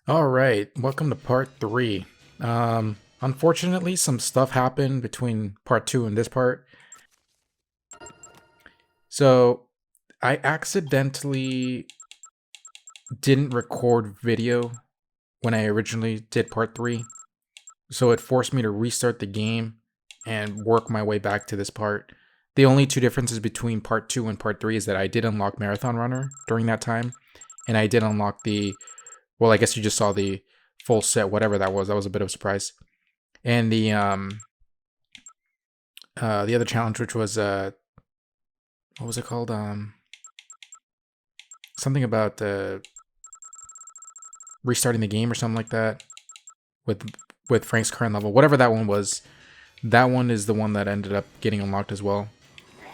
Alright, welcome to part 3. Unfortunately, some stuff happened between part 2 and this part. So, I accidentally didn't record video when I originally did part 3. So it forced me to restart the game and work my way back to this part. The only two differences between part 2 and part 3 is that I did unlock Marathon Runner during that time. And I did unlock well, I guess you just saw the full set, whatever that was. That was a bit of a surprise. And the other challenge, which was what was it called? Something about restarting the game or something like that with Frank's current level. Whatever that one was, that one is the one that ended up getting unlocked as well.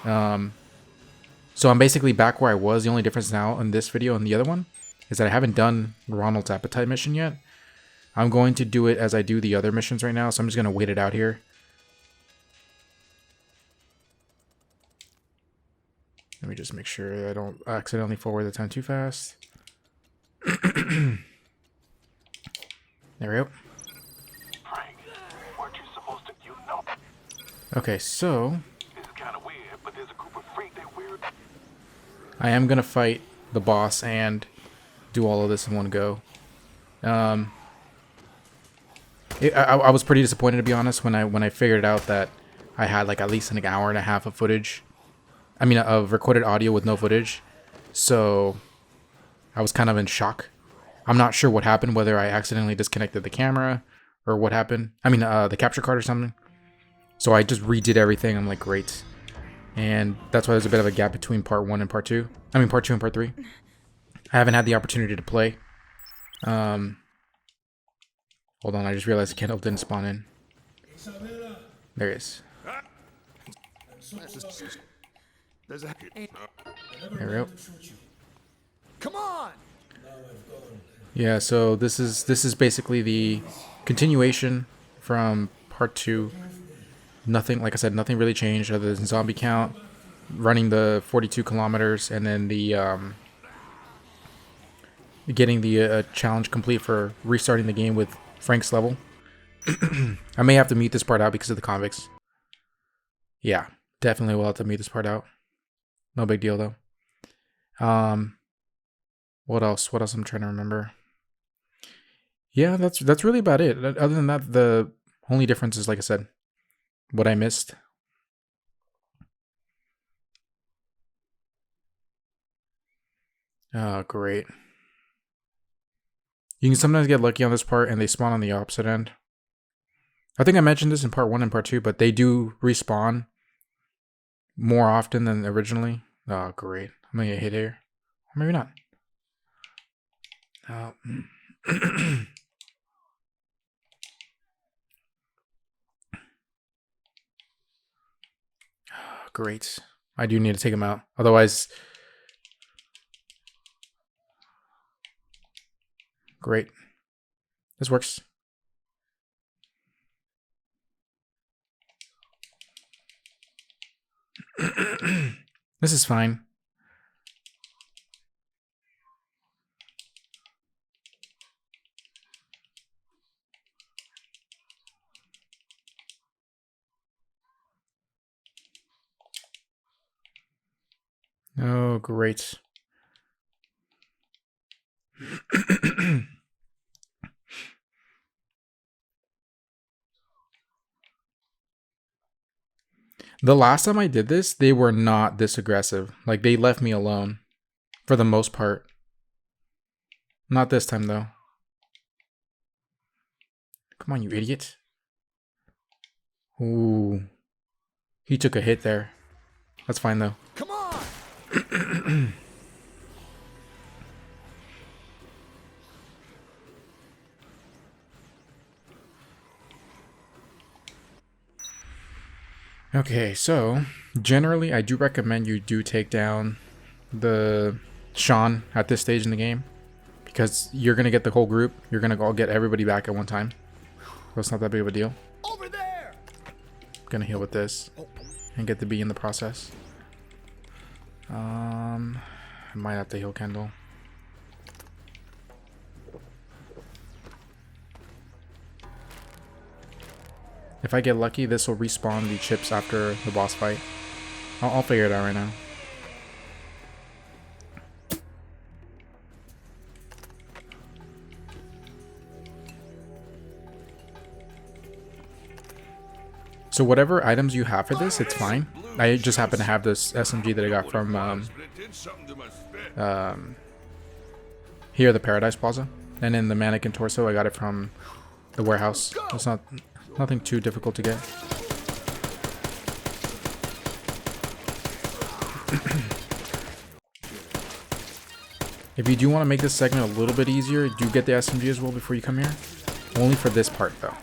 So I'm basically back where I was. The only difference now in this video and the other one is that I haven't done Ronald's Appetite mission yet. I'm going to do it as I do the other missions right now, so I'm just going to wait it out here. Let me just make sure I don't accidentally forward the time too fast. There we go. Frank, weren't you supposed to, you know? Okay, so This is kind of weird, but there's a group of freaks that weird. I am going to fight the boss and do all of this in one go. I was pretty disappointed, to be honest, when I figured out that I had like at least an hour and a half of footage. I mean, of recorded audio with no footage. So I was kind of in shock. I'm not sure what happened, whether I accidentally disconnected the camera or what happened. I mean, the capture card or something. So I just redid everything. I'm like, great. And that's why there's a bit of a gap between part 1 and part 2. I mean, part 2 and part 3. I haven't had the opportunity to play. Hold on, I just realized the candle didn't spawn in. There he is. There we go. Come on! Yeah, so this is basically the continuation from part 2. Nothing, like I said, nothing really changed other than zombie count, running the 42 kilometers, and then the getting the challenge complete for restarting the game with Frank's level. I may have to mute this part out because of the convicts. Yeah, definitely will have to mute this part out. No big deal though. What else? What else I'm trying to remember? Yeah, that's really about it. Other than that, the only difference is, like I said, what I missed. Oh, great. You can sometimes get lucky on this part and they spawn on the opposite end. I think I mentioned this in part 1 and part 2, but they do respawn more often than originally. Oh, great. I'm gonna get hit here. Or maybe not. Oh. Great. I do need to take him out. Otherwise... Great. This works. This is fine. Oh, great. The last time I did this, they were not this aggressive. Like, they left me alone. For the most part. Not this time, though. Come on, you idiot. Ooh. He took a hit there. That's fine, though. Come on! Okay, so generally I do recommend you do take down the Sean at this stage in the game, because you're gonna get the whole group. You're gonna all get everybody back at one time. So it's not that big of a deal. Over there! Gonna heal with this and get the B in the process. I might have to heal Kendall. If I get lucky, this will respawn the chips after the boss fight. I'll figure it out right now. So whatever items you have for this, it's fine. I just happen to have this SMG that I got from here, the Paradise Plaza, and in the mannequin torso, I got it from the warehouse. It's nothing too difficult to get. If you do want to make this segment a little bit easier, do get the SMG as well before you come here. Only for this part, though.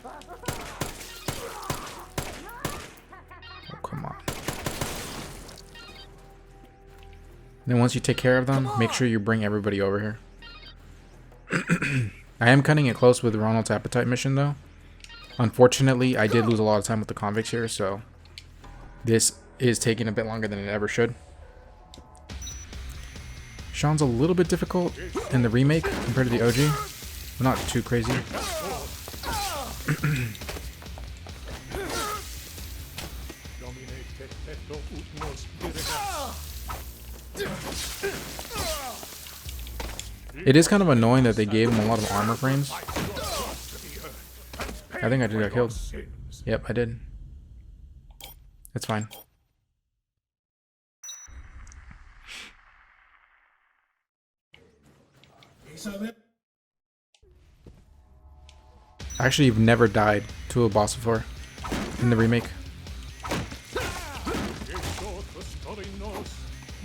Oh, come on. Then once you take care of them, make sure you bring everybody over here. I am cutting it close with Ronald's Appetite mission, though. Unfortunately, I did lose a lot of time with the convicts here, so this is taking a bit longer than it ever should. Sean's a little bit difficult in the remake compared to the OG. But not too crazy. It is kind of annoying that they gave him a lot of armor frames. I think I just got killed. Yep, I did. It's fine. Actually, you've never died to a boss before in the remake.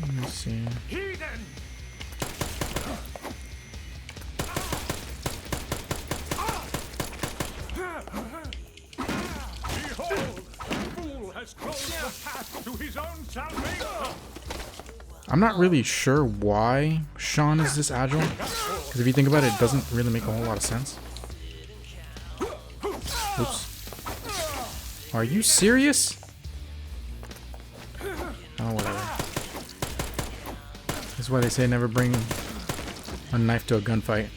Let me see. I'm not really sure why Sean is this agile, because if you think about it, it doesn't really make a whole lot of sense. Oops. Are you serious? Oh, whatever. That's why they say never bring a knife to a gunfight.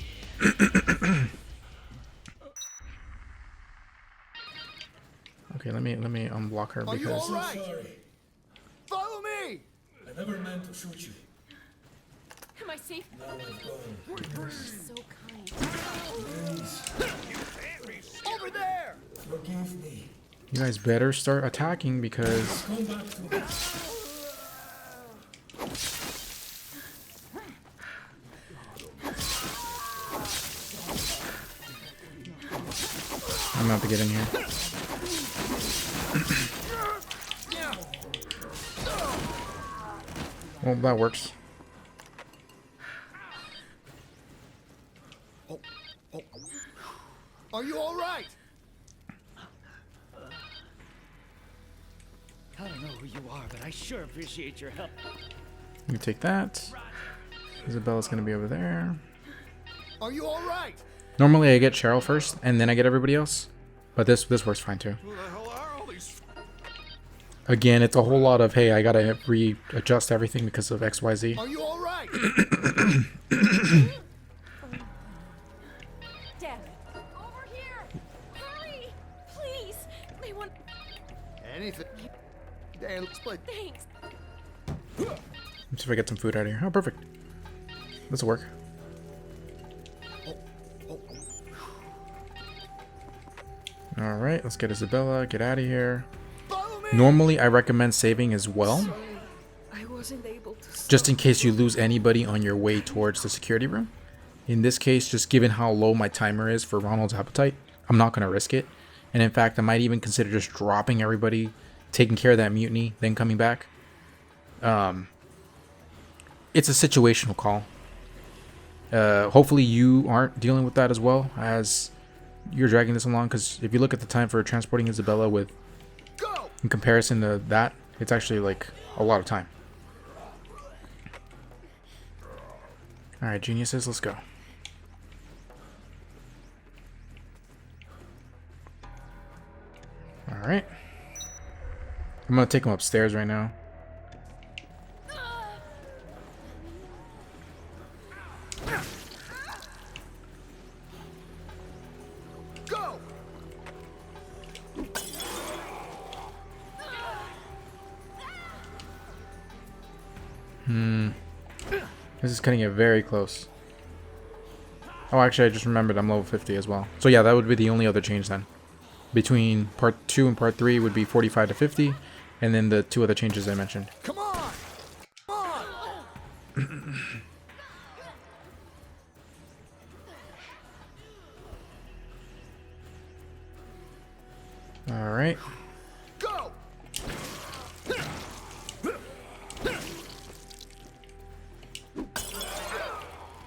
Okay, let me unblock her because. Are you all right? Follow me. I never meant to shoot you. Am I safe? Now I've gone. You're so kind. Over there. Forgive me. You guys better start attacking because Come back to me. I'm gonna have to get in here. Well, that works. Are you all right? I don't know who you are, but I sure appreciate your help. You take that. Isabella's gonna be over there. Are you all right? Normally I get Cheryl first, and then I get everybody else. But this works fine too. Who the hell are all these? Again, it's a whole lot of, hey, I gotta readjust everything because of XYZ. Are you all right? Dad, over here! Hurry! Please! They want... Anything. Dan, let's play. Thanks! Let's see if I get some food out of here. Oh, perfect. This'll work. Alright, let's get Isabella. Get out of here. Follow me. Normally, I recommend saving as well, I wasn't able to... just in case you lose anybody on your way towards the security room. In this case, just given how low my timer is for Ronald's Appetite, I'm not going to risk it. And in fact, I might even consider just dropping everybody, taking care of that mutiny, then coming back. It's a situational call. Hopefully you aren't dealing with that as well as you're dragging this along, because if you look at the time for transporting Isabella with, Go. in comparison to that, it's actually like a lot of time. Alright, geniuses, let's go. Alright. I'm gonna take him upstairs right now. Go. This is cutting it very close. Oh, actually, I just remembered I'm level 50 as well. So yeah, that would be the only other change then. Between part 2 and part 3 would be 45 to 50, and then the 2 other changes I mentioned. Come on! Come on! All right. Go!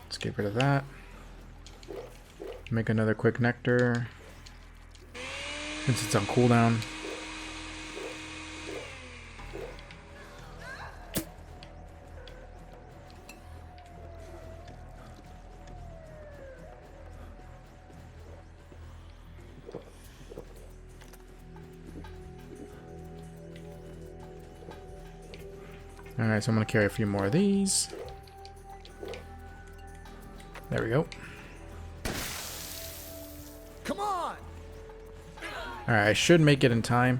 Let's get rid of that. Make another quick nectar. Since it's on cooldown. Alright, so I'm going to carry a few more of these. There we go. Come on! Alright, I should make it in time.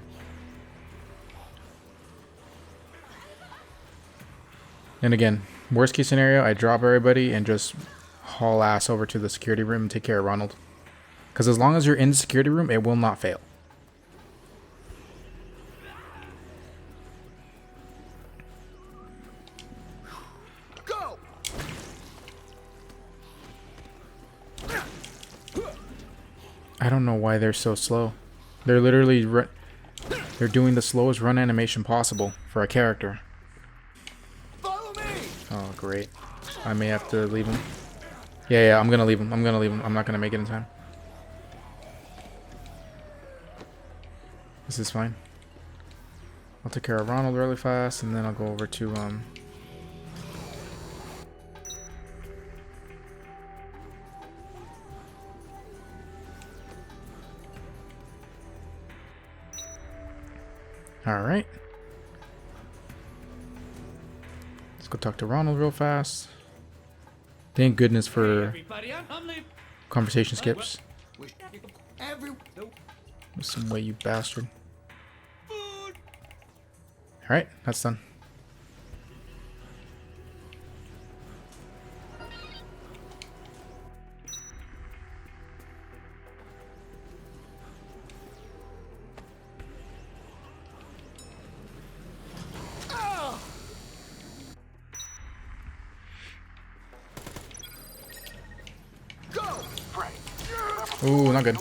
And again, worst case scenario, I drop everybody and just haul ass over to the security room and take care of Ronald. Because as long as you're in the security room, it will not fail. Go! I don't know why they're so slow. They're literally they're doing the slowest run animation possible for a character. Follow me! Oh, great. I may have to leave him. Yeah, I'm gonna leave him. I'm gonna leave him. I'm not gonna make it in time. This is fine. I'll take care of Ronald really fast, and then I'll go over to Alright. Let's go talk to Ronald real fast. Thank goodness for Everybody, I'm leaving. conversation skips. Every... Some way, you bastard. Food. Alright, that's done. Go! Frank, Ooh, not good.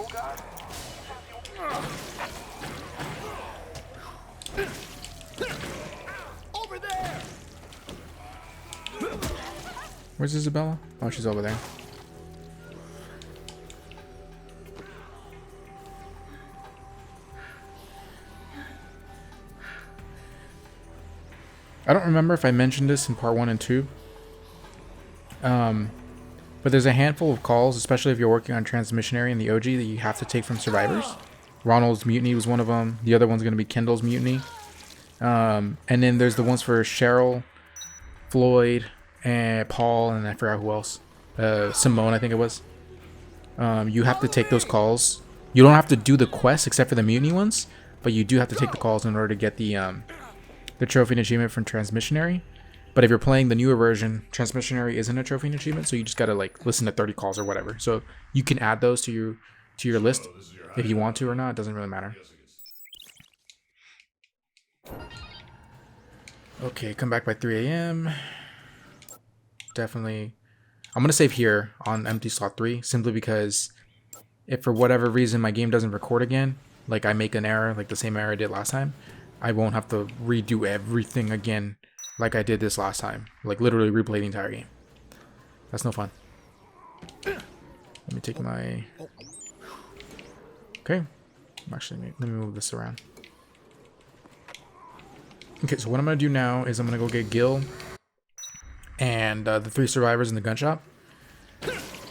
Over there! Where's Isabella? Oh, she's over there. I don't remember if I mentioned this in part 1 and 2. But there's a handful of calls, especially if you're working on Transmissionary and the OG, that you have to take from survivors. Ronald's Mutiny was one of them. The other one's going to be Kendall's Mutiny. And then there's the ones for Cheryl, Floyd, and Paul, and I forgot who else. Simone, I think it was. You have to take those calls. You don't have to do the quests except for the Mutiny ones, but you do have to take the calls in order to get the trophy and achievement from Transmissionary. But if you're playing the newer version, Transmissionary isn't a trophy and achievement, so you just gotta like listen to 30 calls or whatever. So you can add those to your list if you want to or not. It doesn't really matter. Okay, come back by 3 a.m. Definitely. I'm gonna save here on empty slot 3 simply because if for whatever reason my game doesn't record again, like I make an error, like the same error I did last time, I won't have to redo everything again like I did this last time. Like literally replay the entire game. That's no fun. Let me take my... Okay. Actually, let me move this around. Okay, so what I'm going to do now is I'm going to go get Gil and the 3 survivors in the gun shop.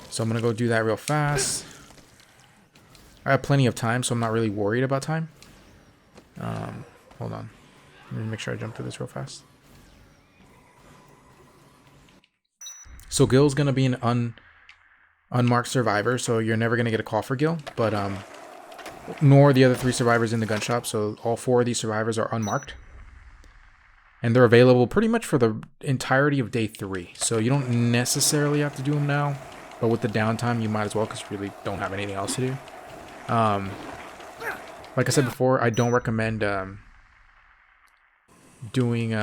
So I'm going to go do that real fast. I have plenty of time, so I'm not really worried about time. Hold on. Let me make sure I jump through this real fast. So Gil's going to be an unmarked survivor, so you're never going to get a call for Gil, but nor the other 3 survivors in the gun shop, so all 4 of these survivors are unmarked. and they're available pretty much for the entirety of day 3. So you don't necessarily have to do them now, but with the downtime, you might as well because you really don't have anything else to do. Like I said before, I don't recommend doing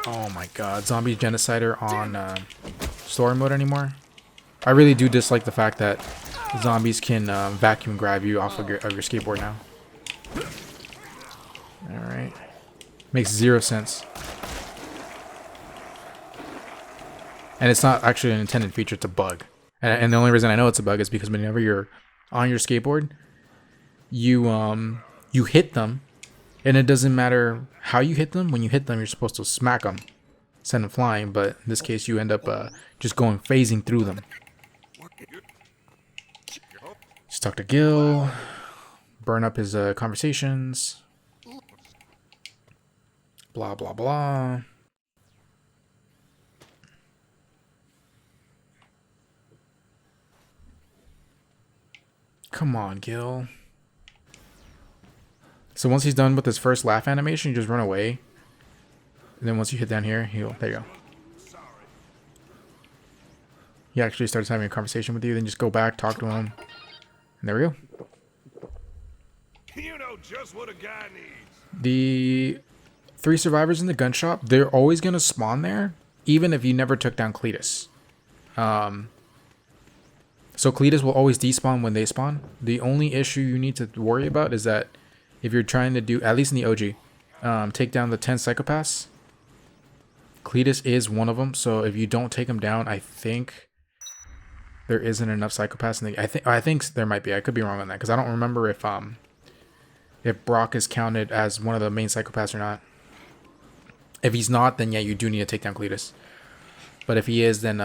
oh my god, Zombie Genocider on story mode anymore. I really do dislike the fact that zombies can vacuum grab you off of your skateboard now. Alright. Makes 0 sense. And it's not actually an intended feature, it's a bug. And the only reason I know it's a bug is because whenever you're on your skateboard, you hit them, and it doesn't matter how you hit them. When you hit them, you're supposed to smack them, send them flying, but in this case you end up just phasing through them. Just talk to Gil, burn up his conversations, blah blah blah. Come on, Gil. So once he's done with his first laugh animation, you just run away. And then once you hit down here, there you go. He actually starts having a conversation with you, then just go back, talk to him. And there we go. You know just what a guy needs. The 3 survivors in the gun shop, they're always going to spawn there, even if you never took down Cletus. So Cletus will always despawn when they spawn. The only issue you need to worry about is that if you're trying to do, at least in the OG, take down the 10 psychopaths, Cletus is one of them. So if you don't take him down, I think there isn't enough psychopaths in the, I think there might be. I could be wrong on that because I don't remember if Brock is counted as one of the main psychopaths or not. If he's not, then yeah, you do need to take down Cletus. But if he is, then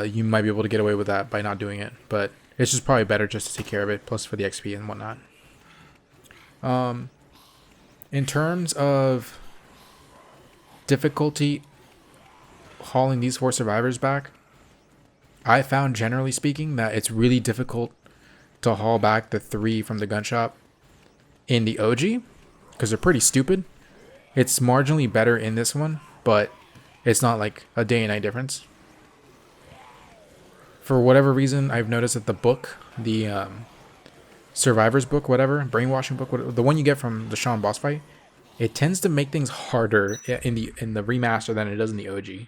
you might be able to get away with that by not doing it. But it's just probably better just to take care of it, plus for the XP and whatnot. In terms of difficulty hauling these 4 survivors back, I found, generally speaking, that it's really difficult to haul back the 3 from the gun shop in the OG because they're pretty stupid. It's marginally better in this one, but it's not like a day and night difference. For whatever reason, I've noticed that the book, the survivor's book, whatever, brainwashing book, whatever, the one you get from the Shawn boss fight, it tends to make things harder in the remaster than it does in the OG.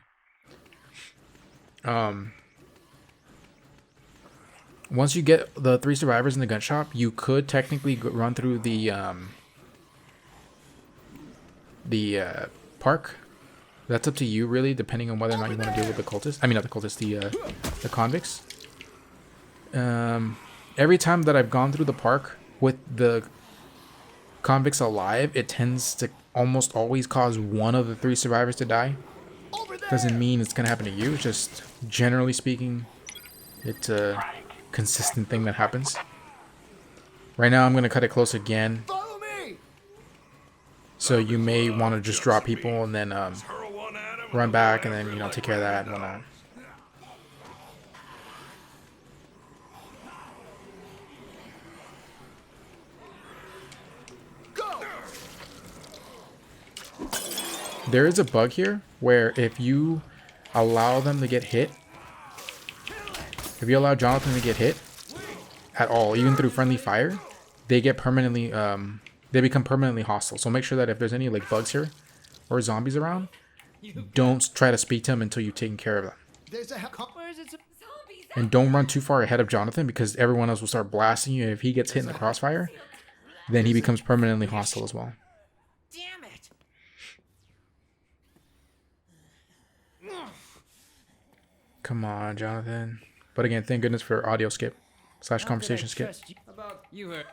Once you get the 3 survivors in the gun shop, you could technically run through the park. That's up to you, really, depending on whether or not you want to deal with the cultists. I mean, not the cultists, the convicts. Every time that I've gone through the park with the convicts alive, it tends to almost always cause one of the 3 survivors to die. Doesn't mean it's going to happen to you. It's just, generally speaking, it's a consistent thing that happens. Right now, I'm going to cut it close again. Follow me. So you may want to just drop people and then run back and then, you know, take care of that and whatnot. Go. There is a bug here where if you allow them to get hit, if you allow Jonathan to get hit at all, even through friendly fire, they get permanently, they become permanently hostile. So make sure that if there's any like bugs here or zombies around, don't try to speak to them until you've taken care of them. There's a Where is it? Zombies! And don't run too far ahead of Jonathan because everyone else will start blasting you. And if he gets hit in the crossfire, then he becomes permanently hostile as well. Damn it! Come on, Jonathan. But again, thank goodness for audio skip / conversation skip. Trust you. About you heard.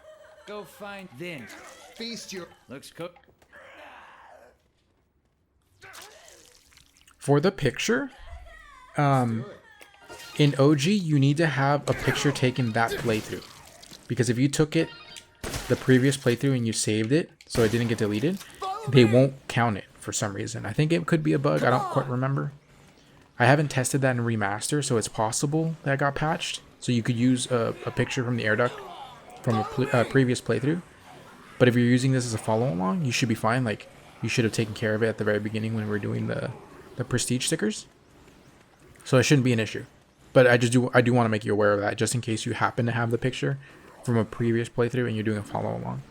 Go find then. feast your. Looks cooked. For the picture, in OG, you need to have a picture taken that playthrough. Because if you took it the previous playthrough and you saved it, so it didn't get deleted, they won't count it for some reason. I think it could be a bug. I don't quite remember. I haven't tested that in Remaster, so it's possible that got patched. So you could use a picture from the air duct from a previous playthrough. But if you're using this as a follow-along, you should be fine. Like, you should have taken care of it at the very beginning when we were doing the prestige stickers. So it shouldn't be an issue. But I do want to make you aware of that, just in case you happen to have the picture from a previous playthrough and you're doing a follow-along.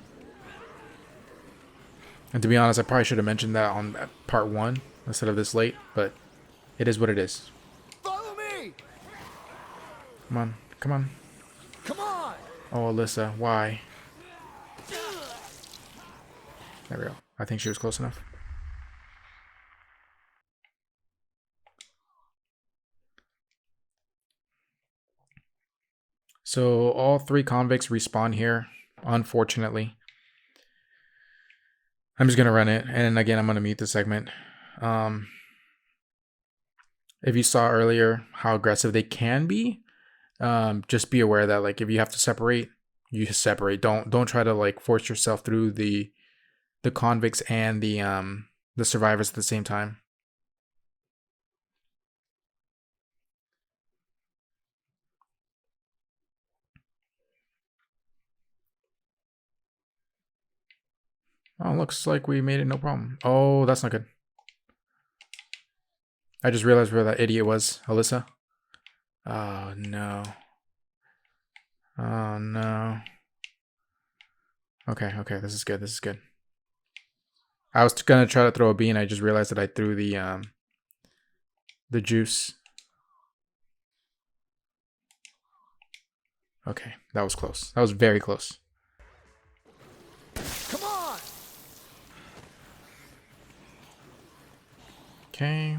And to be honest, I probably should have mentioned that on part 1 instead of this late, but it is what it is. Follow me! Come on, come on. Come on! Oh, Alyssa, why? There we go. I think she was close enough. So all 3 convicts respawn here, unfortunately. I'm just going to run it, and again, I'm going to mute the segment. If you saw earlier how aggressive they can be, just be aware that, like, if you have to separate, you just separate. Don't try to, like, force yourself through the convicts and the survivors at the same time. Oh, looks like we made it no problem. Oh, that's not good. I just realized where that idiot was, Alyssa. Oh, no. Oh, no. Okay, okay, this is good, this is good. I was gonna try to throw a bean, I just realized that I threw the juice. Okay, that was close. That was very close. Come on! Okay.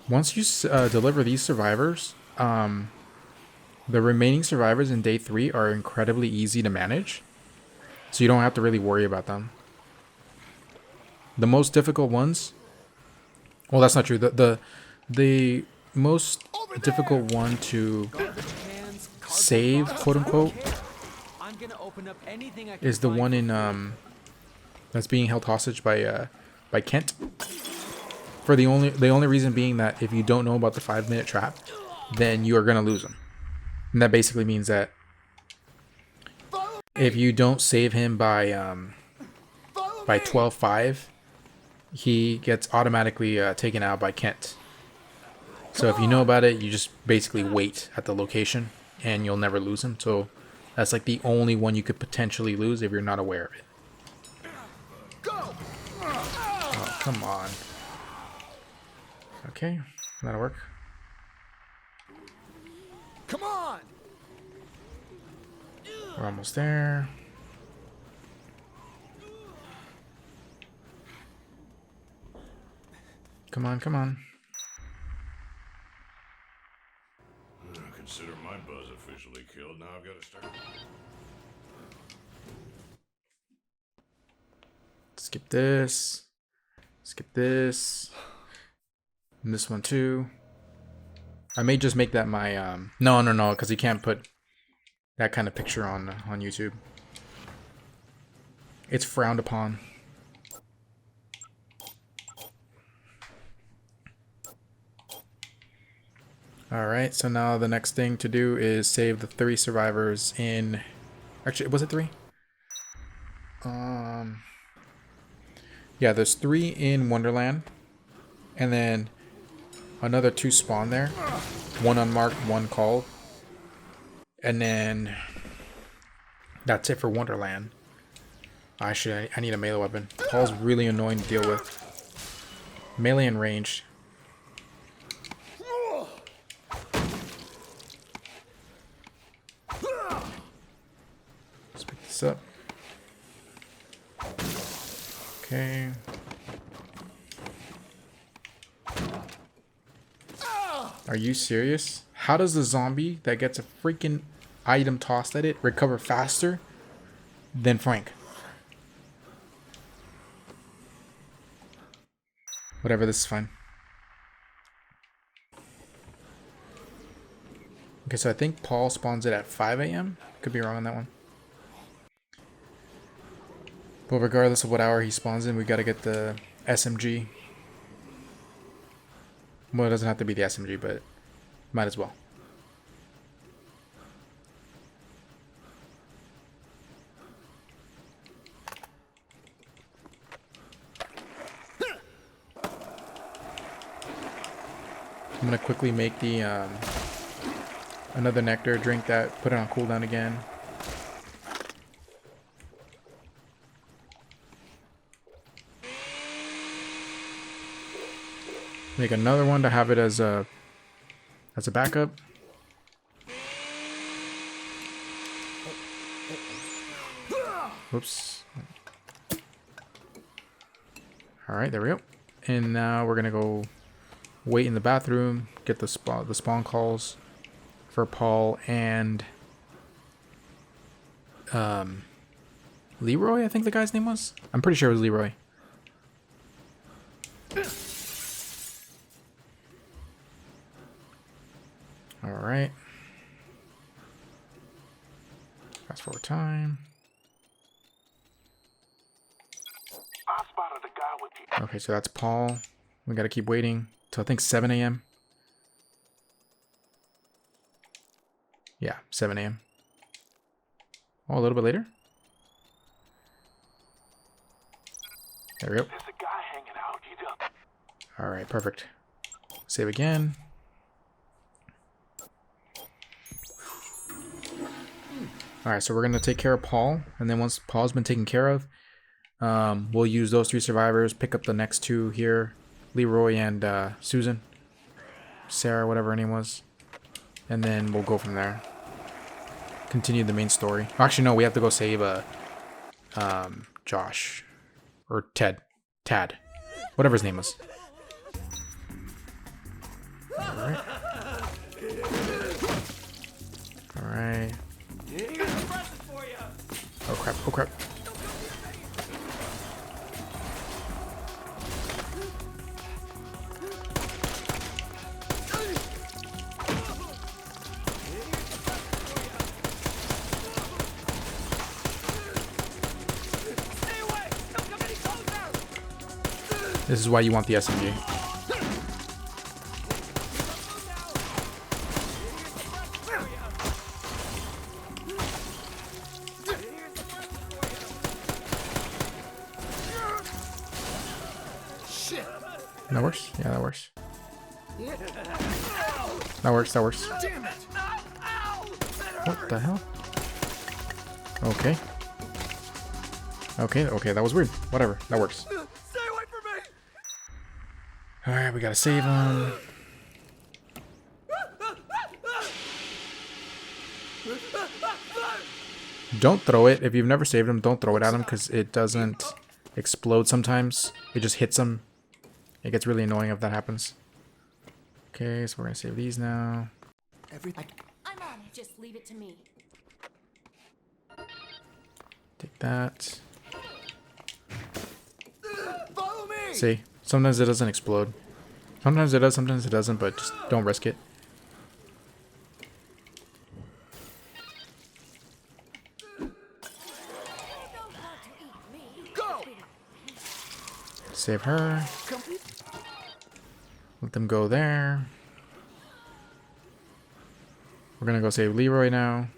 Once you deliver these survivors, the remaining survivors in day 3 are incredibly easy to manage, so you don't have to really worry about them. The most difficult ones, well, that's not true. The most difficult one to save, quote unquote, is the one in that's being held hostage by Kent. For the only reason being that if you don't know about the 5-minute trap, then you are gonna lose him. And that basically means that if you don't save him by 12:05, he gets automatically taken out by Kent. So if you know about it, you just basically wait at the location and you'll never lose him. So that's like the only one you could potentially lose if you're not aware of it. Oh, come on. Okay, that'll work. Come on! We're almost there. Come on, come on. Consider my buzz officially killed. Now I've got to start. Skip this. Skip this. And this one too. I may just make that my no, because you can't put that kind of picture on YouTube. It's frowned upon. Alright, so now the next thing to do is save the 3 survivors in... Actually, was it 3? Yeah, there's 3 in Wonderland. And then another 2 spawn there. 1 unmarked, 1 called. And then that's it for Wonderland. Actually, I need a melee weapon. Paul's really annoying to deal with. Melee and ranged. Let's pick this up. Okay. Are you serious? How does the zombie that gets a freaking item tossed at it recover faster than Frank? Whatever, this is fine. Okay, so I think Paul spawns it at 5 a.m. Could be wrong on that one. But regardless of what hour he spawns in, we gotta get the SMG. Well, it doesn't have to be the SMG, but might as well. I'm gonna quickly make the another nectar drink that, put it on cooldown again. Make another one to have it as a backup. Whoops. All right, there we go. And now we're gonna go wait in the bathroom, get the spawn calls for Paul and Leroy, I think the guy's name was. I'm pretty sure it was Leroy. All right. Fast forward time. I spotted a guy with you. Okay, so that's Paul. We gotta keep waiting till I think 7 a.m. Yeah, 7 a.m. Oh, a little bit later. There we go. There's a guy hanging out. All right, perfect. Save again. All right, so we're gonna take care of Paul, and then once Paul's been taken care of, we'll use those 3 survivors, pick up the next 2 here, Leroy and Susan, Sarah, whatever her name was, and then we'll go from there. Continue the main story. Actually, no, we have to go save Josh or Tad, whatever his name was. All right. All right. Oh crap! Oh crap! This is why you want the SMG. That works? Yeah, that works. That works, that works. What the hell? Okay. Okay, that was weird. Whatever, that works. Stay away from me! Alright, we gotta save him. Don't throw it. If you've never saved him, don't throw it at him because it doesn't explode sometimes. It just hits him. It gets really annoying if that happens. Okay, so we're gonna save these now. I'm on it. Just leave it to me. Take that. Follow me! See, sometimes it doesn't explode. Sometimes it does, sometimes it doesn't, but just don't risk it. Go! Save her. Let them go there. We're gonna go save Leroy now.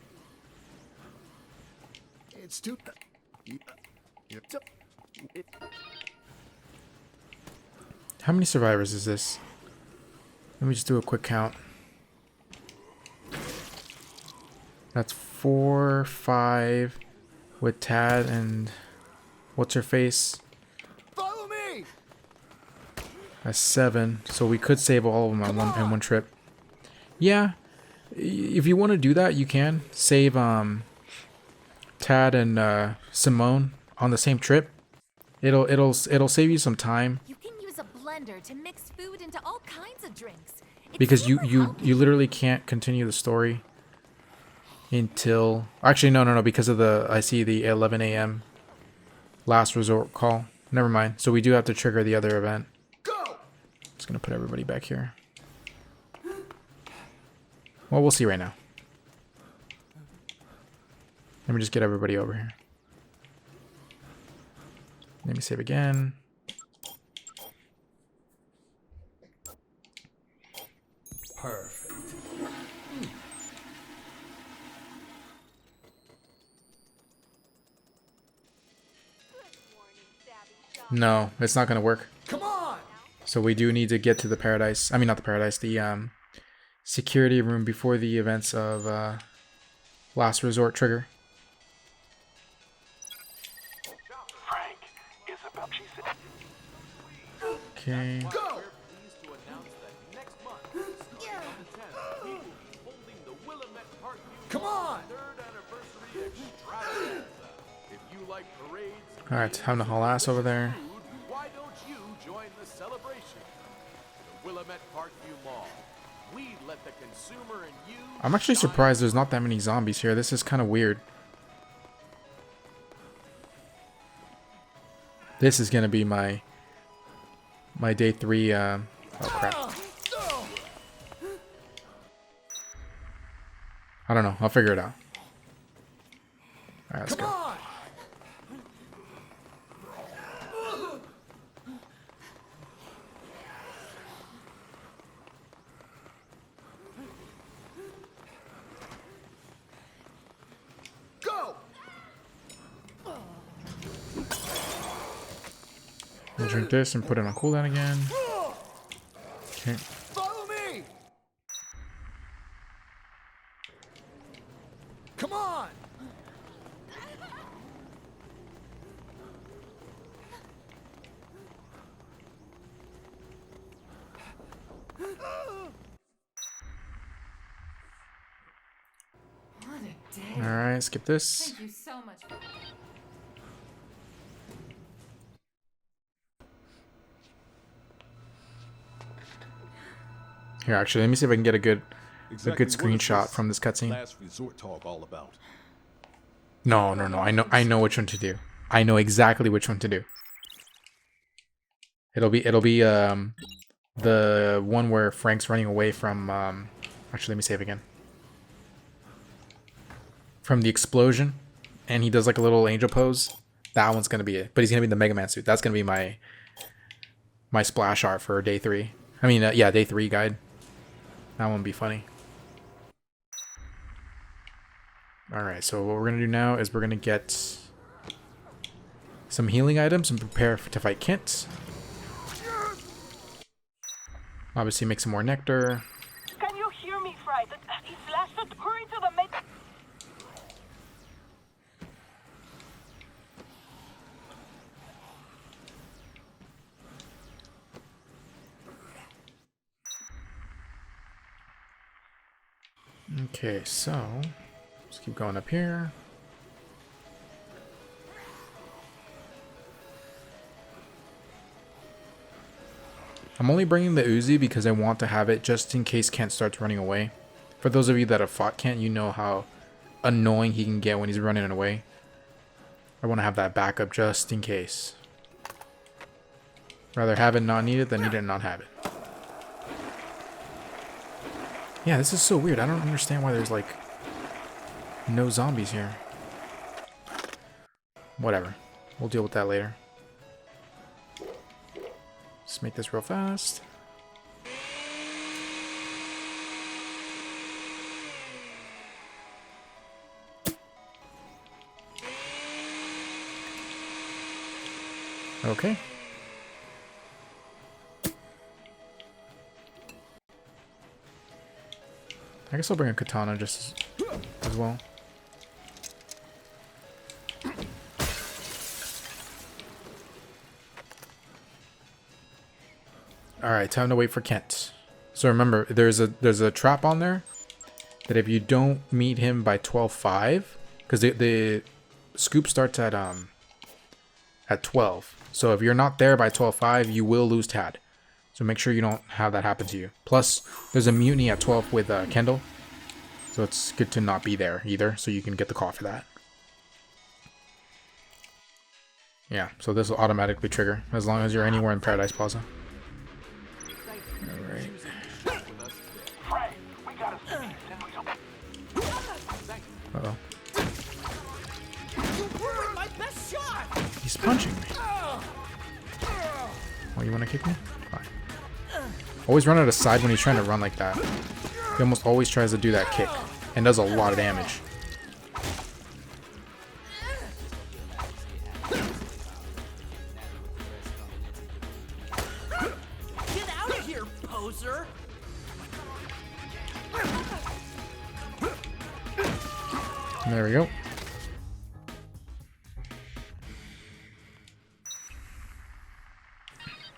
It's too. How many survivors is this? Let me just do a quick count. That's 4, 5 with Tad and what's her face? Follow me! That's 7. So we could save all of them in one trip. Yeah, if you want to do that, you can save Tad and Simone on the same trip. It'll save you some time. You can use a blender to mix food into all kinds of drinks. It's Because super you healthy. literally can't continue the story until actually no because of I see the 11 a.m. last resort call. Never mind. So we do have to trigger the other event. Go! Just gonna put everybody back here. Well, we'll see right now. Let me just get everybody over here. Let me save again. No, it's not gonna work. Come on! So we do need to get to the paradise. I mean, not the paradise. The security room before the events of Last Resort trigger. Frank, Isabel, she said. Okay. Go! Come on! Alright, time to haul ass over there. Why don't you join the celebration? The Willamette Parkview Mall. We let the consumer and you. I'm actually surprised there's not that many zombies here. This is kind of weird. This is gonna be my day 3. Oh crap! I don't know. I'll figure it out. All right, let's Come go. on! Go! I'll drink this and put it on cooldown again. Okay. Follow me! Come on! What a day. All right, skip this. Thank you so much. Here, actually, let me see if I can get a good Exactly good what is screenshot this from this cutscene. last resort talk all about? No. I know which one to do. I know exactly which one to do. It'll be the one where Frank's running away from actually, let me save again. From the explosion, and he does like a little angel pose. That one's gonna be it. But he's gonna be in the Mega Man suit. That's gonna be my splash art for day 3. I mean, yeah, day 3 guide. That one would be funny. Alright, so what we're gonna do now is we're gonna get some healing items and prepare to fight Kent. Obviously make some more nectar. Can you hear me, Fry? He's lasted. Hurry to the med. Okay, so let's keep going up here. I'm only bringing the Uzi because I want to have it just in case Kent starts running away. For those of you that have fought Kent, you know how annoying he can get when he's running away. I want to have that backup just in case. Rather have it not need it than need it and not have it. Yeah, this is so weird. I don't understand why there's like no zombies here. Whatever. We'll deal with that later. Let's make this real fast. Okay. I guess I'll bring a katana just as well. Alright, time to wait for Kent. So remember, there's a trap on there that if you don't meet him by 12:05, because the scoop starts at 12. So if you're not there by 12:05, you will lose Tad. So make sure you don't have that happen to you. Plus, there's a mutiny at 12 with Kendall. So it's good to not be there either, so you can get the call for that. Yeah, so this will automatically trigger as long as you're anywhere in Paradise Plaza. Alright. Frank, we gotta speak. Uh-oh. You ruined my best shot! He's punching me. Oh, you want to kick me? Fine. Always run out of side when he's trying to run like that. He almost always tries to do that kick and does a lot of damage. closer. There we go.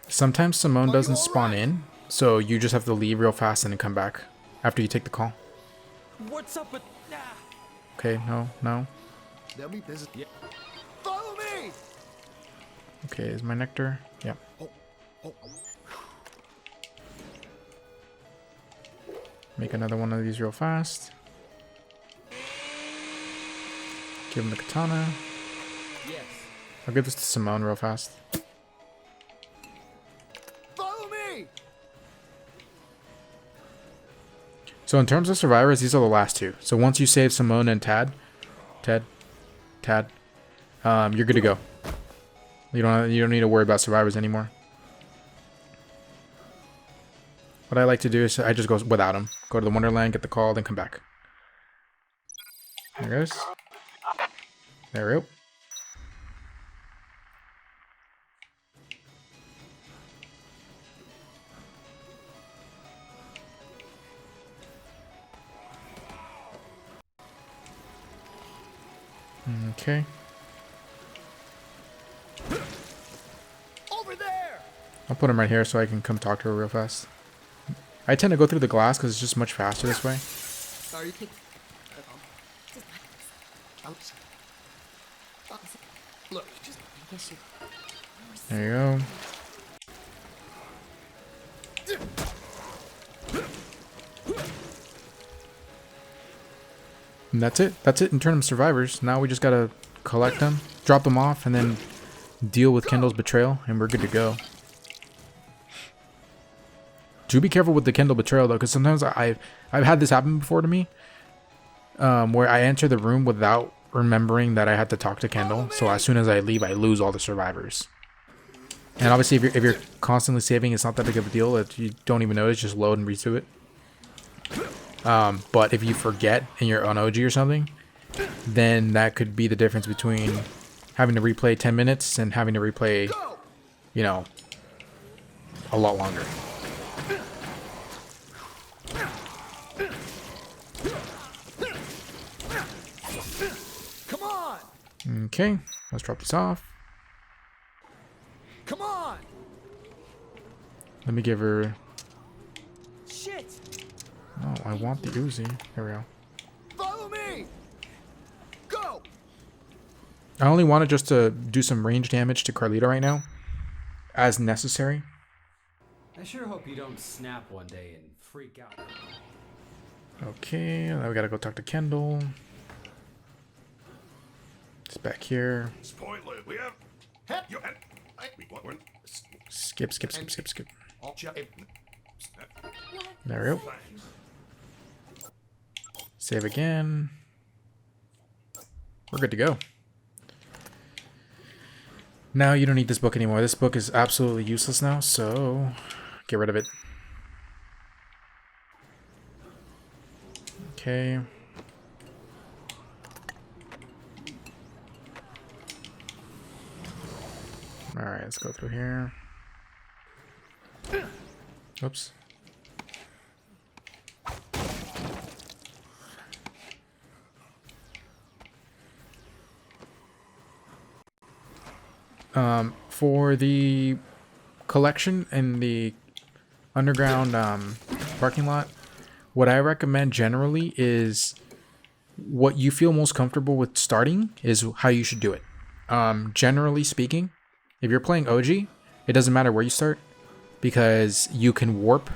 Sometimes Simone doesn't spawn in, so you just have to leave real fast and then come back after you take the call. What's up with? Okay, no. They'll be busy. Yeah. Follow me. Okay, is my nectar? Yep. Make another one of these real fast. Give him the katana. Yes. I'll give this to Simone real fast. Follow me. So in terms of survivors, these are the last two. So once you save Simone and Tad, you're good to go. You don't need to worry about survivors anymore. What I like to do is I just go without them. Go to the Wonderland, get the call, then come back. There it goes. There we go. Okay. Over there. I'll put him right here so I can come talk to her real fast. I tend to go through the glass because it's just much faster this way. Sorry. Look, just There you go. And that's it. That's it in terms of survivors. Now we just gotta collect them, drop them off, and then deal with Kendall's betrayal, and we're good to go. Do be careful with the Kendall betrayal though, because sometimes I've had this happen before to me, where I enter the room without remembering that I had to talk to Kendall. So as soon as I leave, I lose all the survivors. And obviously, if you're constantly saving, it's not that big of a deal. If you don't even notice, just load and redo it. But if you forget and you're on OG or something, then that could be the difference between having to replay 10 minutes and having to replay, you know, a lot longer. Come on. Okay, let's drop this off. Come on. Let me give her... Shit. Oh, I want the Uzi. There we go. Follow me. Go. I only wanted just to do some range damage to Carlito right now, as necessary. I sure hope you don't snap one day and freak out. Okay, now we gotta go talk to Kendall. It's back here. It's pointless. We have. You and. We want one. Skip. There we go. Save again. We're good to go. Now you don't need this book anymore. This book is absolutely useless now, so get rid of it. Okay. Alright, let's go through here. Oops. For the collection in the underground parking lot, what I recommend generally is what you feel most comfortable with starting is how you should do it. Generally speaking, if you're playing OG, it doesn't matter where you start because you can warp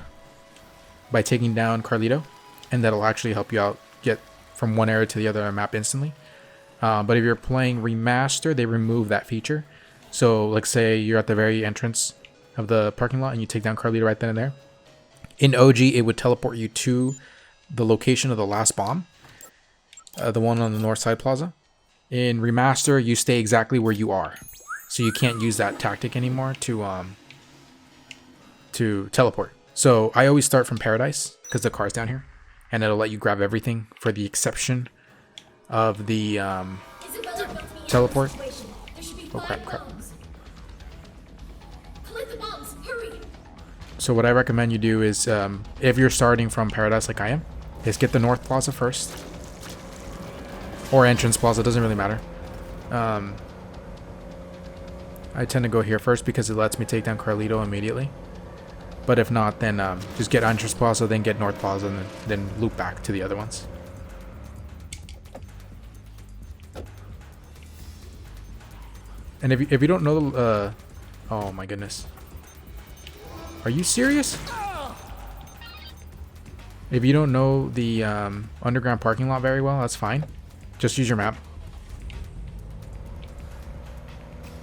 by taking down Carlito, and that'll actually help you out get from one area to the other map instantly. But if you're playing Remaster, they remove that feature. So, like, say you're at the very entrance of the parking lot and you take down Carlito right then and there. In OG, it would teleport you to the location of the last bomb, the one on the north side plaza. In Remaster, you stay exactly where you are, so you can't use that tactic anymore to teleport. So I always start from Paradise because the car's down here, and it'll let you grab everything for the exception of the teleport. Oh crap! So what I recommend you do is, if you're starting from Paradise like I am, is get the North Plaza first. Or Entrance Plaza, doesn't really matter. I tend to go here first because it lets me take down Carlito immediately. But if not, then just get Entrance Plaza, then get North Plaza, and then loop back to the other ones. And if you don't know, oh my goodness. Are you serious? If you don't know the underground parking lot very well, that's fine. Just use your map.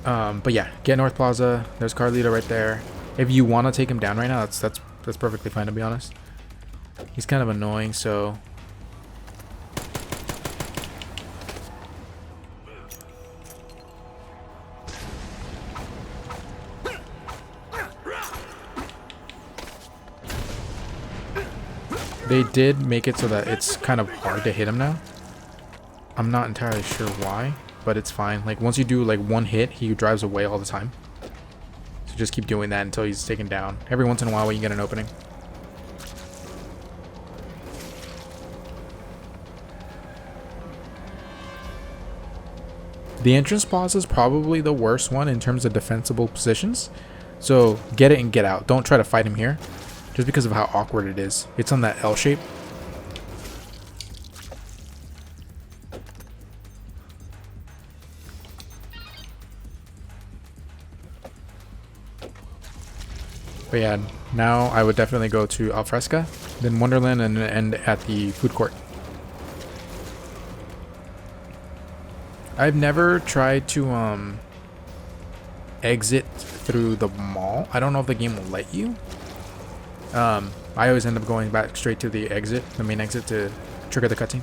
But yeah, get North Plaza. There's Carlito right there. If you want to take him down right now, that's perfectly fine, to be honest. He's kind of annoying, so they did make it so that it's kind of hard to hit him now. I'm not entirely sure why, but it's fine. Like, once you do like one hit, he drives away all the time. So just keep doing that until he's taken down. Every once in a while when you get an opening. The entrance plaza is probably the worst one in terms of defensible positions. So get it and get out. Don't try to fight him here, just because of how awkward it is. It's on that L shape. But yeah, now I would definitely go to Alfresca, then Wonderland, and end at the food court. I've never tried to exit through the mall. I don't know if the game will let you. I always end up going back straight to the exit, the main exit, to trigger the cutscene.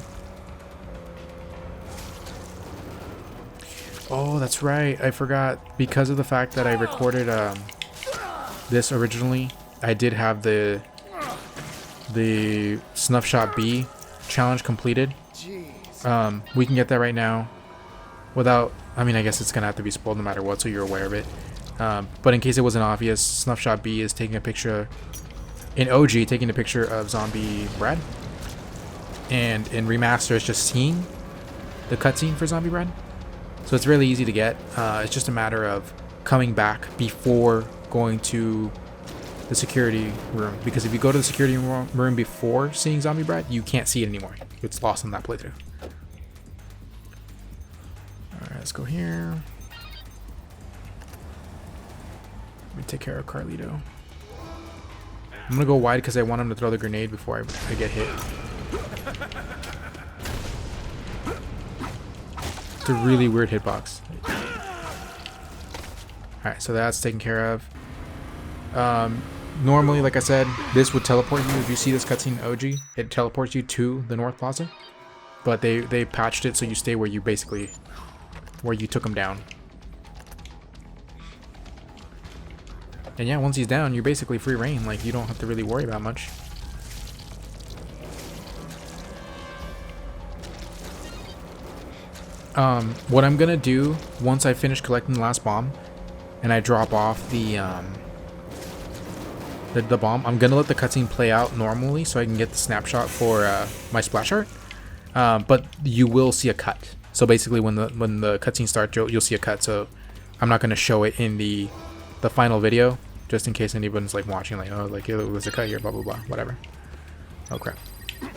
Oh, that's right. I forgot. Because of the fact that I recorded this originally, I did have the Snuff Shot B challenge completed. We can get that right now without, I mean, I guess it's gonna have to be spoiled no matter what, so you're aware of it. But in case it wasn't obvious, Snuff Shot B is taking a picture in OG, taking a picture of Zombie Brad, and in Remaster it's just seeing the cutscene for Zombie Brad. So it's really easy to get. It's just a matter of coming back before going to the security room, because if you go to the security room before seeing Zombie Brad, you can't see it anymore. It's lost on that playthrough. Alright, let's go here. Let me take care of Carlito. I'm gonna go wide because I want him to throw the grenade before I get hit. It's a really weird hitbox. Alright, so that's taken care of. Normally, like I said, this would teleport you. If you see this cutscene in OG, it teleports you to the North Plaza. But they patched it so you stay where you basically, where you took him down. And yeah, once he's down, you're basically free reign. Like, you don't have to really worry about much. What I'm gonna do once I finish collecting the last bomb and I drop off the bomb, I'm gonna let the cutscene play out normally so I can get the snapshot for my splash art. But you will see a cut. So basically, when the cutscene starts, you'll see a cut. So I'm not gonna show it in the final video, just in case anyone's like watching, like, oh, like, there's a cut here, blah blah blah, whatever. Oh crap. Did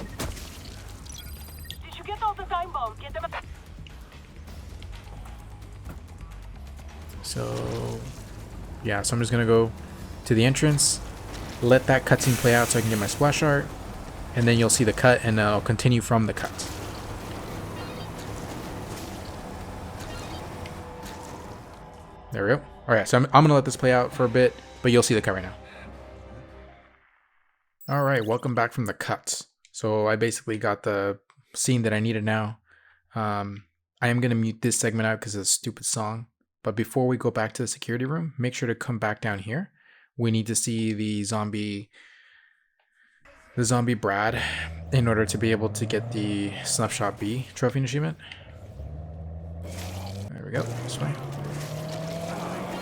you get all the time bombs? Get them. So yeah, so I'm just gonna go to the entrance, let that cutscene play out so I can get my splash art, and then you'll see the cut, and I'll continue from the cut. There we go. Alright, so I'm gonna let this play out for a bit, but you'll see the cut right now. Alright, welcome back from the cuts. So I basically got the scene that I needed now. I am gonna mute this segment out because it's a stupid song. But before we go back to the security room, make sure to come back down here. We need to see the zombie Brad in order to be able to get the Snuff Shot B trophy and achievement. There we go, this way.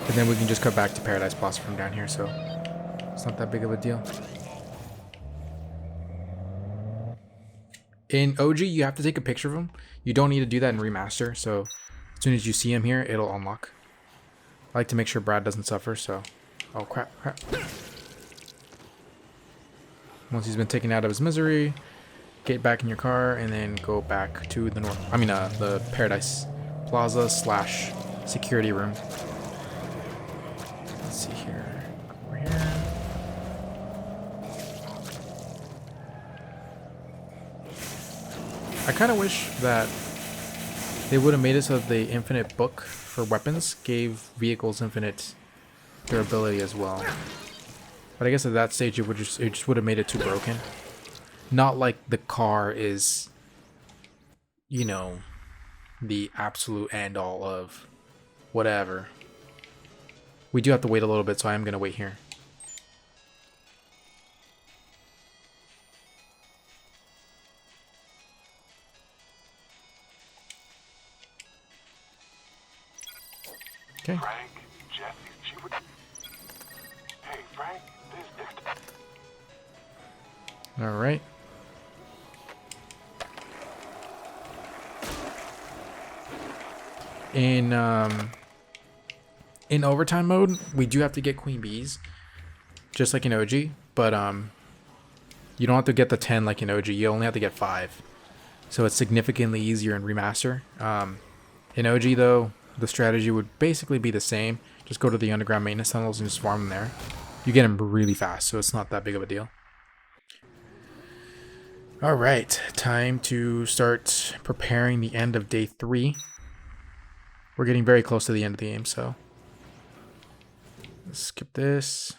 And then we can just cut back to Paradise Plaza from down here. So It's not that big of a deal. In OG, you have to take a picture of him. You don't need to do that in Remaster, so as soon as you see him here, it'll unlock. I like to make sure Brad doesn't suffer, so... Oh, crap. Once he's been taken out of his misery, get back in your car, and then go back to the the Paradise Plaza / security room. Let's see here. Over here. I kind of wish that they would have made it so that the infinite book for weapons gave vehicles infinite durability as well. But I guess at that stage it just would have made it too broken. Not like the car is, you know, the absolute end all of whatever. We do have to wait a little bit, so I am going to wait here. Okay. Frank, Jesse, she would... Hey, Frank, this... All right. In overtime mode, we do have to get queen bees, just like in OG. But you don't have to get the 10 like in OG. You only have to get 5, so it's significantly easier in remaster. In OG though, the strategy would basically be the same. Just go to the underground maintenance tunnels and just farm them there. You get them really fast, so it's not that big of a deal. Alright, time to start preparing the end of day 3. We're getting very close to the end of the game, so let's skip this.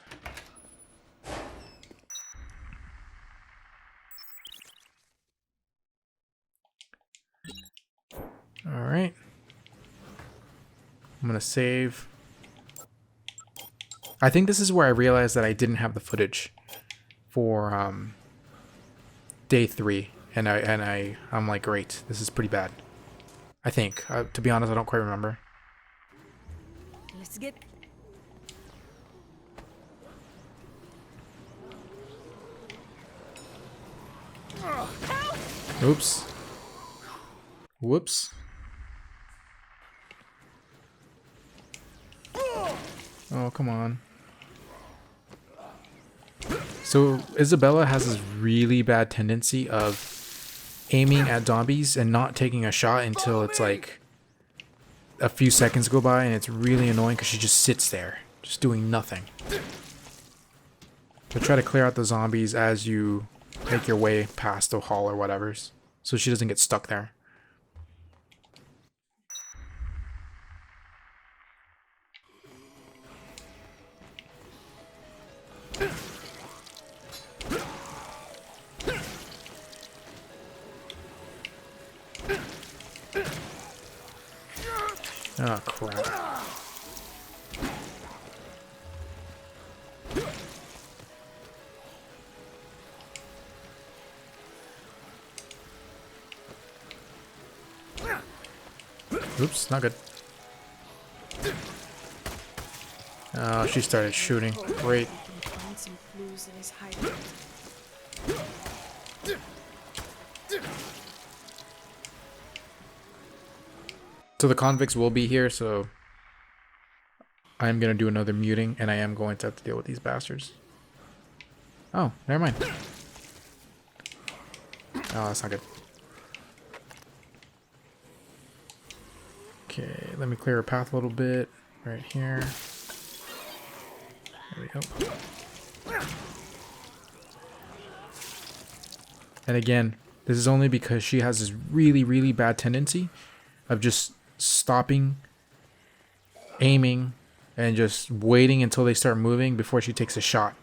Alright. I'm gonna save. I think this is where I realized that I didn't have the footage for day 3, and I'm like, great, this is pretty bad. I think, to be honest, I don't quite remember. Let's get... Oops. Whoops. Oh, come on. So Isabella has this really bad tendency of aiming at zombies and not taking a shot until it's like a few seconds go by, and it's really annoying because she just sits there, just doing nothing. So try to clear out the zombies as you make your way past the hall or whatever, so she doesn't get stuck there. Oh, crap. Oops, not good. Oh, she started shooting. Great. Find some clues in his hiding. So the convicts will be here, so I'm going to do another muting, and I am going to have to deal with these bastards. Oh, never mind. Oh, that's not good. Okay, let me clear a path a little bit. Right here. There we go. And again, this is only because she has this really, really bad tendency of just stopping, aiming, and just waiting until they start moving before she takes a shot.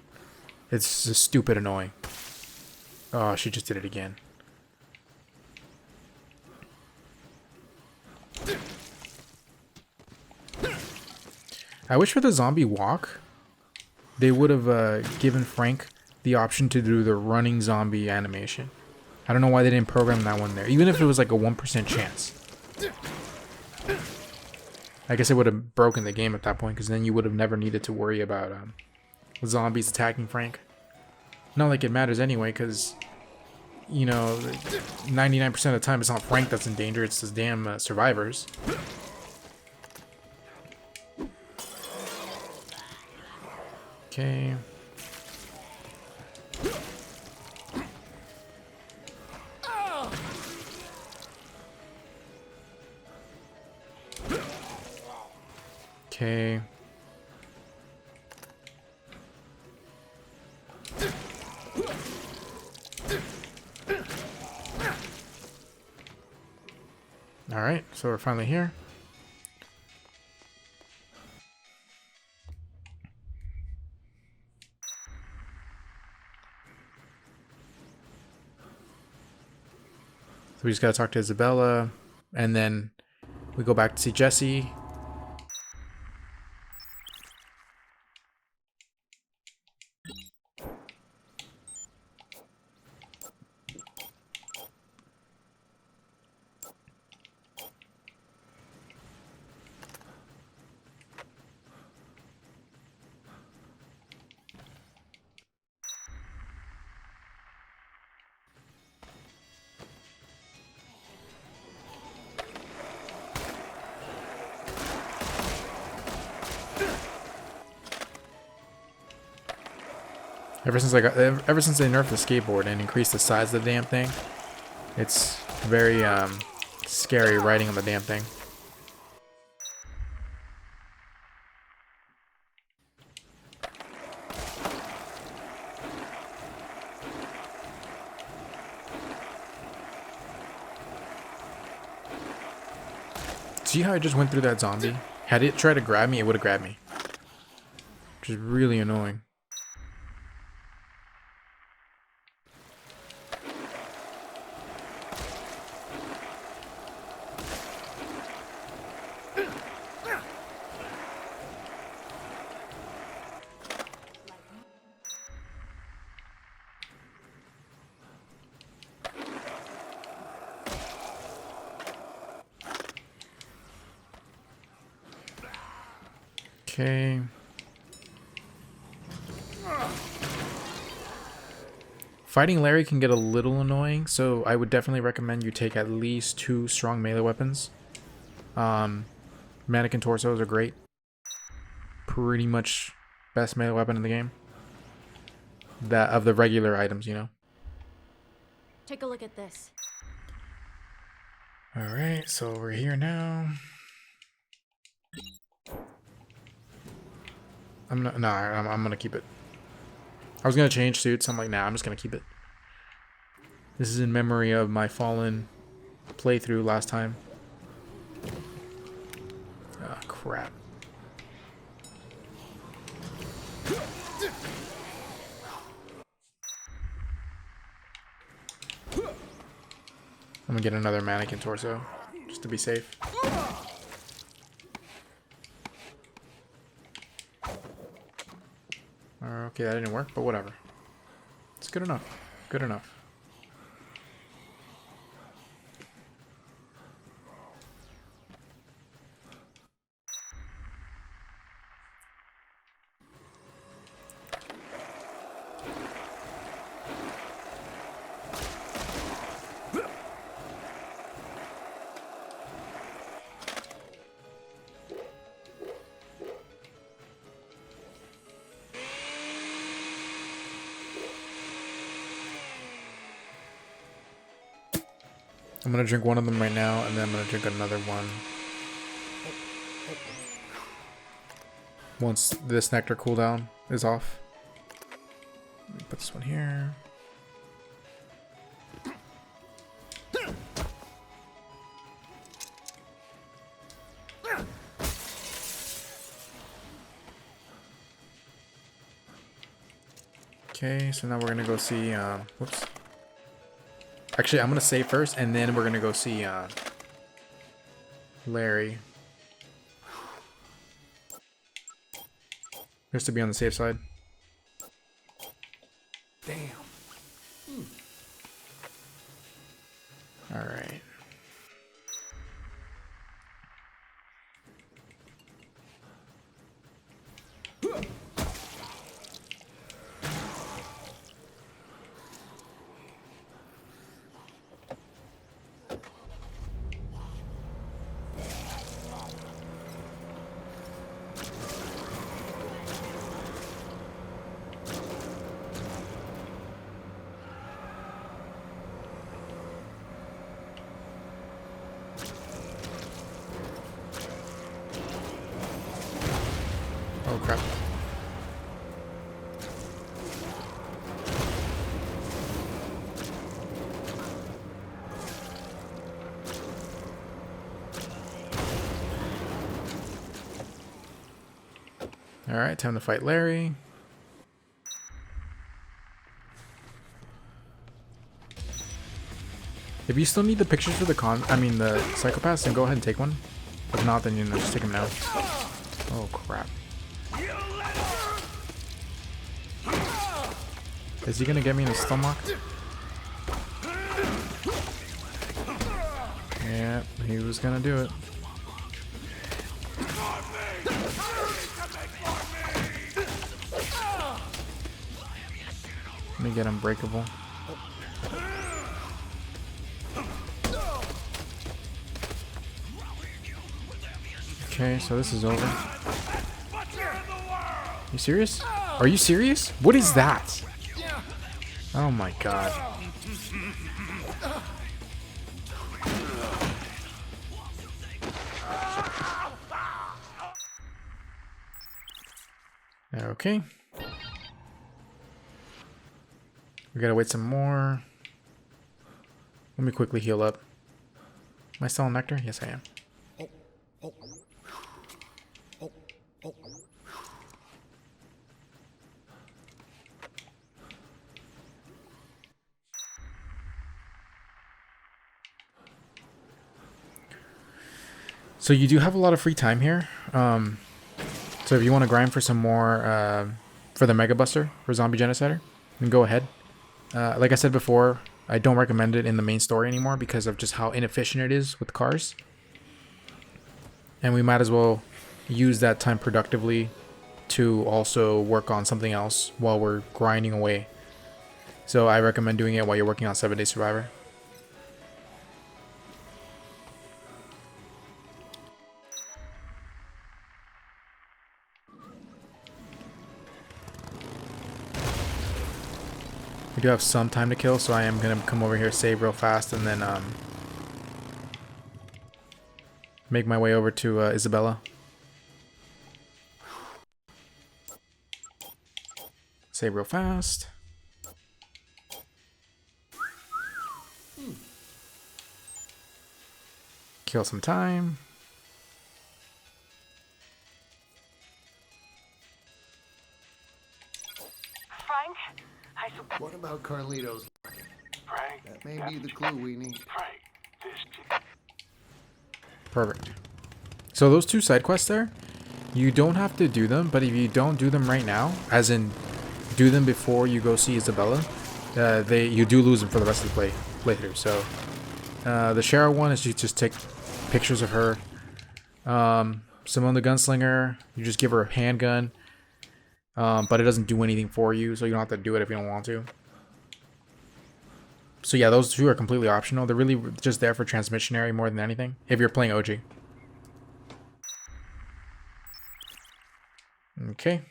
It's just stupid annoying. Oh, she just did it again. I wish for the zombie walk, they would have given Frank the option to do the running zombie animation. I don't know why they didn't program that one there, even if it was like a 1% chance. I guess it would have broken the game at that point, because then you would have never needed to worry about zombies attacking Frank. Not like it matters anyway, because, you know, 99% of the time it's not Frank that's in danger, it's his damn survivors. Okay. Okay. All right, so we're finally here. So we just gotta talk to Isabella, and then we go back to see Jesse. Ever since they nerfed the skateboard and increased the size of the damn thing, it's very scary riding on the damn thing. See how I just went through that zombie? Had it tried to grab me, it would have grabbed me. Which is really annoying. Okay. Fighting Larry can get a little annoying, so I would definitely recommend you take at least 2 strong melee weapons. Mannequin torsos are great. Pretty much best melee weapon in the game. That of the regular items, you know. Take a look at this. Alright, so we're here now. I'm gonna keep it. I was gonna change suits. I'm like, nah, I'm just gonna keep it. This is in memory of my Fallen playthrough last time. Oh, crap. I'm gonna get another mannequin torso, just to be safe. Okay, that didn't work, but whatever. It's good enough. Good enough. I'm gonna drink one of them right now, and then I'm gonna drink another one once this nectar cooldown is off. Let me put this one here. Okay, so now we're gonna go see, whoops. Actually, I'm gonna save first, and then we're gonna go see, Larry. Just to be on the safe side. Damn. Alright. Oh crap. Alright, time to fight Larry. If you still need the pictures for the the psychopaths, then go ahead and take one. If not, then just take them now. Oh crap. Is he gonna get me in the stomach? Yeah, he was gonna do it. Let me get unbreakable. Okay, so this is over. You serious? Are you serious? What is that? Oh my god. Okay. We gotta wait some more. Let me quickly heal up. Am I still on Nectar? Yes, I am. So you do have a lot of free time here. So if you want to grind for some more for the Mega Buster for Zombie Genocider, then go ahead. Like I said before, I don't recommend it in the main story anymore because of just how inefficient it is with cars. And we might as well use that time productively to also work on something else while we're grinding away. So I recommend doing it while you're working on 7 Day Survivor. We do have some time to kill, so I am going to come over here, save real fast, and then make my way over to Isabella. Save real fast. Kill some time. Frank, What about Carlito's? Frank, That may be the clue we need. Frank, this Perfect. So those 2 side quests there, you don't have to do them, but if you don't do them right now, as in do them before you go see Isabella, you do lose them for the rest of the playthrough. So the Cheryl one is you just take pictures of her. Simone the Gunslinger, you just give her a handgun, but it doesn't do anything for you, so you don't have to do it if you don't want to. So yeah, those 2 are completely optional. They're really just there for transmissionary more than anything, if you're playing OG. Okay.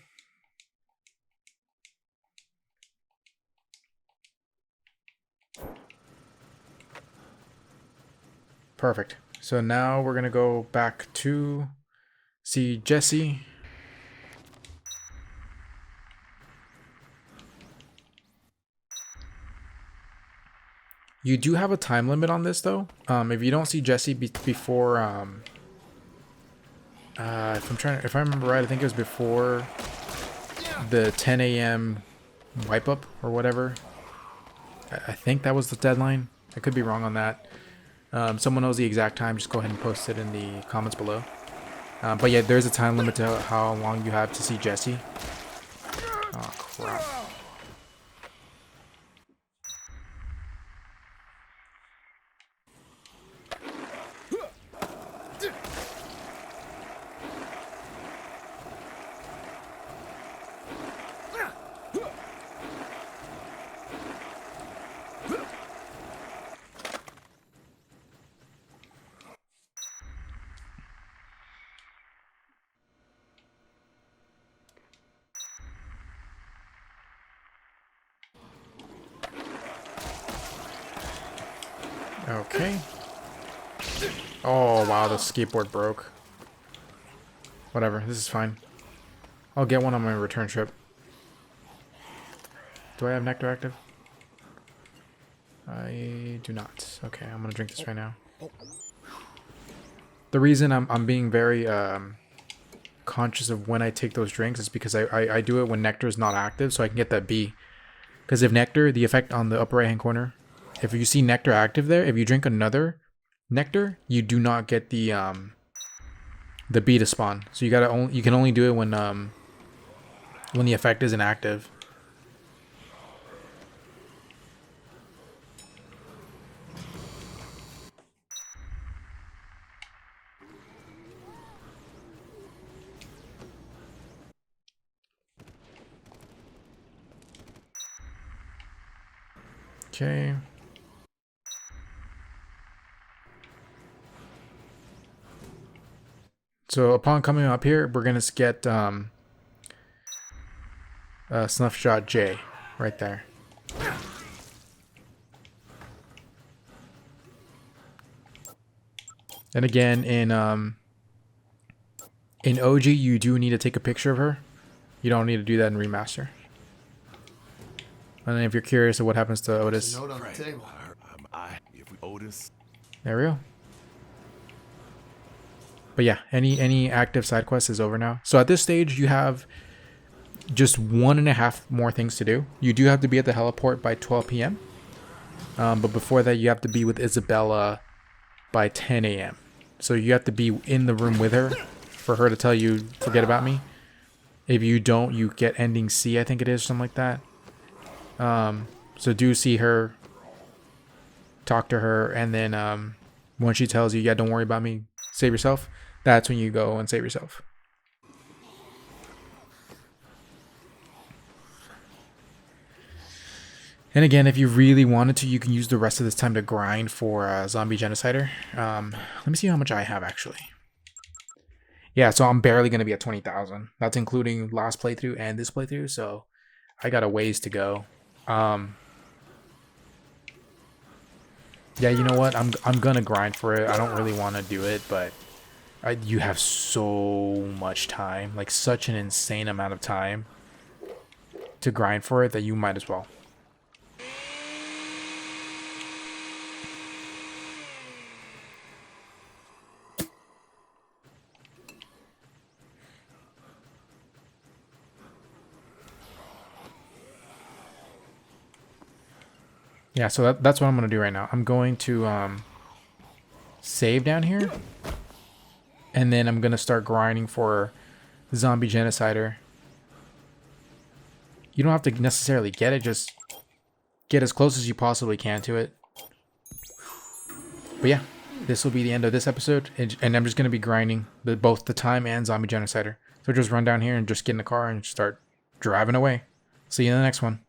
Perfect. So now we're gonna go back to see Jesse. You do have a time limit on this though. If you don't see Jesse before, if I remember right, I think it was before the 10 a.m. wipe up or whatever. I think that was the deadline. I could be wrong on that. Someone knows the exact time, just go ahead and post it in the comments below. But yeah, there's a time limit to how long you have to see Jesse. Oh crap. Okay. Oh wow, the skateboard broke. Whatever, this is fine. I'll get one on my return trip. Do I have nectar active? I do not. Okay, I'm gonna drink this right now. The reason I'm being very conscious of when I take those drinks is because I do it when nectar is not active, so I can get that B. Because if nectar, the effect on the upper right hand corner, if you see nectar active there, if you drink another nectar, you do not get the B to spawn. So you can only do it when the effect isn't active. Okay. So upon coming up here, we're gonna get Snuff Shot J right there. And again, in OG, you do need to take a picture of her. You don't need to do that in remaster. And then if you're curious of what happens to Otis, Note on the table. If we Otis. there we go. But yeah, any active side quest is over now. So at this stage, you have just 1.5 more things to do. You do have to be at the heliport by 12 p.m. But before that, you have to be with Isabella by 10 a.m. So you have to be in the room with her for her to tell you, forget about me. If you don't, you get ending C, I think it is, something like that. So do see her, talk to her, and then when she tells you, yeah, don't worry about me, save yourself, that's when you go and save yourself. And again, if you really wanted to, you can use the rest of this time to grind for Zombie Genocider. Let me see how much I have, actually. Yeah, so I'm barely going to be at 20,000. That's including last playthrough and this playthrough, so I got a ways to go. Yeah, you know what? I'm gonna grind for it. I don't really want to do it, but you have so much time, like such an insane amount of time to grind for it that you might as well. Yeah, so that's what I'm going to do right now. I'm going to save down here. And then I'm going to start grinding for Zombie Genocider. You don't have to necessarily get it. Just get as close as you possibly can to it. But yeah, this will be the end of this episode. And I'm just going to be grinding both the time and Zombie Genocider. So just run down here and just get in the car and start driving away. See you in the next one.